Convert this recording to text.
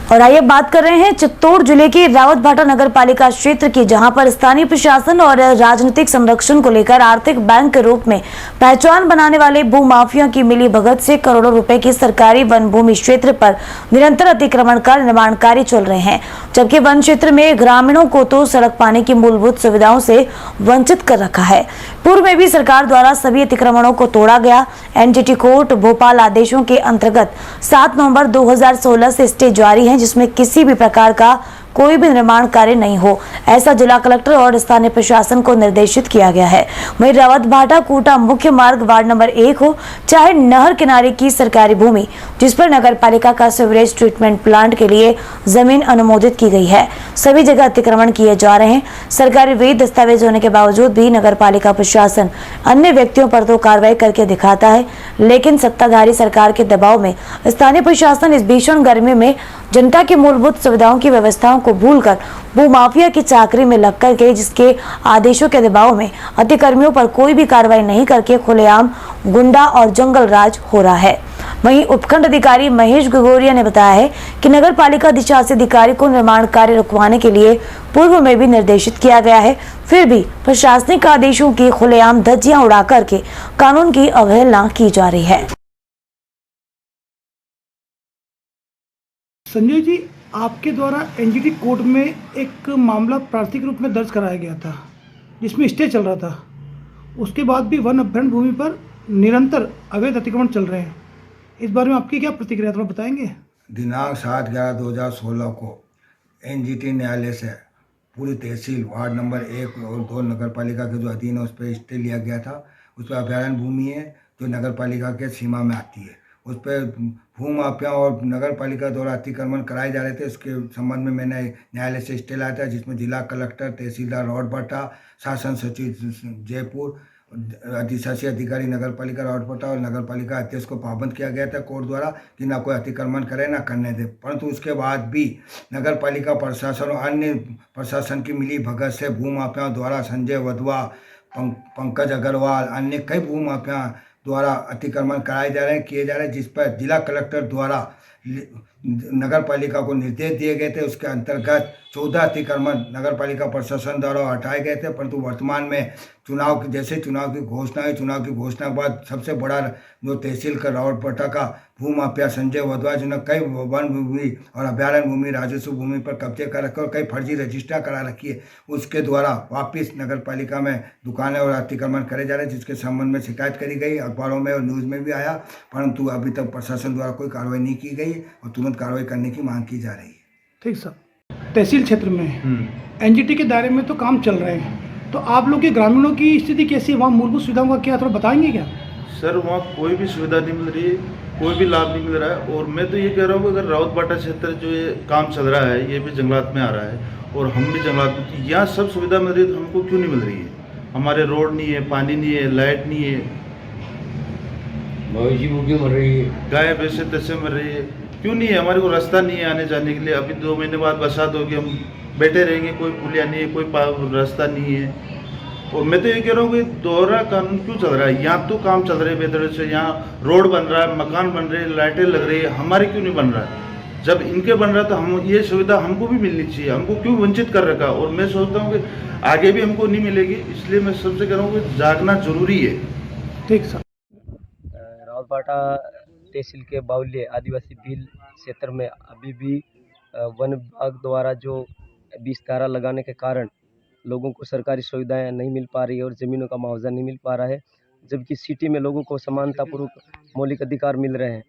और आइए बात कर रहे हैं चित्तौड़ जिले के रावतभाटा नगर पालिका क्षेत्र की, जहां पर स्थानीय प्रशासन और राजनीतिक संरक्षण को लेकर आर्थिक बैंक के रूप में पहचान बनाने वाले भूमाफिया की मिली भगत से करोड़ों रुपए की सरकारी वन भूमि क्षेत्र पर निरंतर अतिक्रमण का निर्माण कार्य चल रहे हैं, जबकि वन क्षेत्र में ग्रामीणों को तो सड़क पानी की मूलभूत सुविधाओं से वंचित कर रखा है। पूर्व में भी सरकार द्वारा सभी अतिक्रमणों को तोड़ा गया। एनजीटी कोर्ट भोपाल आदेशों के अंतर्गत 7 नवंबर 2016 से स्टे जारी है, जिसमें किसी भी प्रकार का कोई भी निर्माण कार्य नहीं हो, ऐसा जिला कलेक्टर और स्थानीय प्रशासन को निर्देशित किया गया है। वहीं रावतभाटा कोटा मुख्य मार्ग वार्ड नंबर 1 हो, चाहे नहर किनारे की सरकारी भूमि जिस पर नगर पालिका का सीवरेज ट्रीटमेंट प्लांट के लिए जमीन अनुमोदित की गई है, सभी जगह अतिक्रमण किए जा रहे हैं। सरकारी वैध दस्तावेज होने के बावजूद भी नगर पालिका प्रशासन अन्य व्यक्तियों पर तो कार्रवाई करके दिखाता है, लेकिन सत्ताधारी सरकार के दबाव में स्थानीय प्रशासन इस भीषण गर्मी में जनता की मूलभूत सुविधाओं की व्यवस्थाओं को भूलकर भूमाफिया की चाकरी में लग कर के, जिसके आदेशों के दबाव में अतिक्रमियों पर कोई भी कार्रवाई नहीं करके खुलेआम गुंडा और जंगल राज हो रहा है। वहीं उपखंड अधिकारी महेश गगोरिया ने बताया है कि नगर पालिका अधिशासी अधिकारी को निर्माण कार्य रुकवाने के लिए पूर्व में भी निर्देशित किया गया है, फिर भी प्रशासनिक आदेशों की खुलेआम धज्जियां उड़ा करके कानून की अवहेलना की जा रही है। संजय जी, आपके द्वारा एनजीटी कोर्ट में एक मामला प्रार्थी के रूप में दर्ज कराया गया था, जिसमें स्टे चल रहा था। उसके बाद भी वन अभ्यारण्य भूमि पर निरंतर अवैध अतिक्रमण चल रहे हैं। इस बारे में आपकी क्या प्रतिक्रिया, थोड़ा बताएंगे? दिनांक 7/11/2016 को एनजीटी न्यायालय से पूरी तहसील वार्ड नंबर 1 और 2 नगर पालिका के जो अधीन है उस पर स्टे लिया गया था। उस पर अभ्यारण्य भूमि है जो नगर पालिका के सीमा में आती है। उस पर भूमाफिया और नगर पालिका द्वारा अतिक्रमण कराए जा रहे थे। इसके संबंध में मैंने न्यायालय से स्टे लाया था, जिसमें जिला कलेक्टर, तहसीलदार रावतभाटा, शासन सचिव जयपुर, अधिशासी अधिकारी नगर पालिका रावतभाटा और नगर पालिका अध्यक्ष को पाबंद किया गया था कोर्ट द्वारा कि ना कोई अतिक्रमण करे ना करने दे। परंतु उसके बाद भी नगर पालिका प्रशासन और अन्य प्रशासन की मिली भगत से भूमाफियाओं द्वारा संजय वधवा, पंकज अग्रवाल, अन्य कई भूमाफिया द्वारा अतिक्रमण कराए जा रहे हैं, किए जा रहे हैं, जिस पर जिला कलेक्टर द्वारा नगर पालिका को निर्देश दिए गए थे। उसके अंतर्गत 14 अतिक्रमण नगर पालिका प्रशासन द्वारा हटाए गए थे। परंतु वर्तमान में चुनाव की घोषणा है, चुनाव की घोषणा के बाद सबसे बड़ा जो तहसील का रावतभाटा का भूमाफिया संजय वधवा, जिन्होंने कई वन भूमि और अभ्यारण्य भूमि, राजस्व भूमि पर कब्जे कर रखे और कई फर्जी रजिस्ट्रा करा रखी है, उसके द्वारा वापिस नगर पालिका में दुकानें और अतिक्रमण करे जा रहे हैं, जिसके संबंध में शिकायत करी गई, अखबारों में और न्यूज़ में भी आया। परंतु अभी तक प्रशासन द्वारा कोई कार्रवाई नहीं की गई और तुरंत कार्रवाई करने की मांग की जा रही है। ठीक सर, तहसील क्षेत्र में एनजीटी के दायरे में तो काम चल रहे हैं, तो आप लोग के ग्रामीणों की स्थिति कैसी है? वहाँ मूलभूत सुविधाओं का क्या, थोड़ा बताएंगे क्या? सर, वहाँ कोई भी सुविधा नहीं मिल रही है, कोई भी लाभ नहीं मिल रहा है। और मैं तो ये कह रहा हूँ कि अगर रावतभाटा क्षेत्र जो ये काम चल रहा है, ये भी जंगलात में आ रहा है और हम भी जंगलात में, यहाँ सब सुविधा मिल रही है तो हमको क्यों नहीं मिल रही है? हमारे रोड नहीं है, पानी नहीं है, लाइट नहीं है, मवेशी भूखी मर रही है, गाय भैंसे तैसे मर रही है, क्यों नहीं है? हमारे को रास्ता नहीं है आने जाने के लिए। अभी 2 महीने बाद बरसात होगी, हम बैठे रहेंगे, कोई पुलिया नहीं है, कोई रास्ता नहीं है। और मैं तो ये कह रहा हूँ कि दोहरा कानून क्यों चल रहा है? यहाँ तो काम चल रहे हैं बेहतर से, यहाँ रोड बन रहा है, मकान बन रहे हैं, लाइटें लग रही है, हमारे क्यों नहीं बन रहा है? जब इनके बन रहा है तो हम ये सुविधा हमको भी मिलनी चाहिए, हमको क्यों वंचित कर रखा? और मैं सोचता हूँ कि आगे भी हमको नहीं मिलेगी, इसलिए मैं सबसे कह रहा हूँ कि जागना जरूरी है। ठीक सर। रावतभाटा तहसील के बाहुल्य आदिवासी भील क्षेत्र में अभी भी वन विभाग द्वारा जो 20 धारा लगाने के कारण लोगों को सरकारी सुविधाएं नहीं मिल पा रही है और ज़मीनों का मुआवजा नहीं मिल पा रहा है, जबकि सिटी में लोगों को समानतापूर्वक मौलिक अधिकार मिल रहे हैं।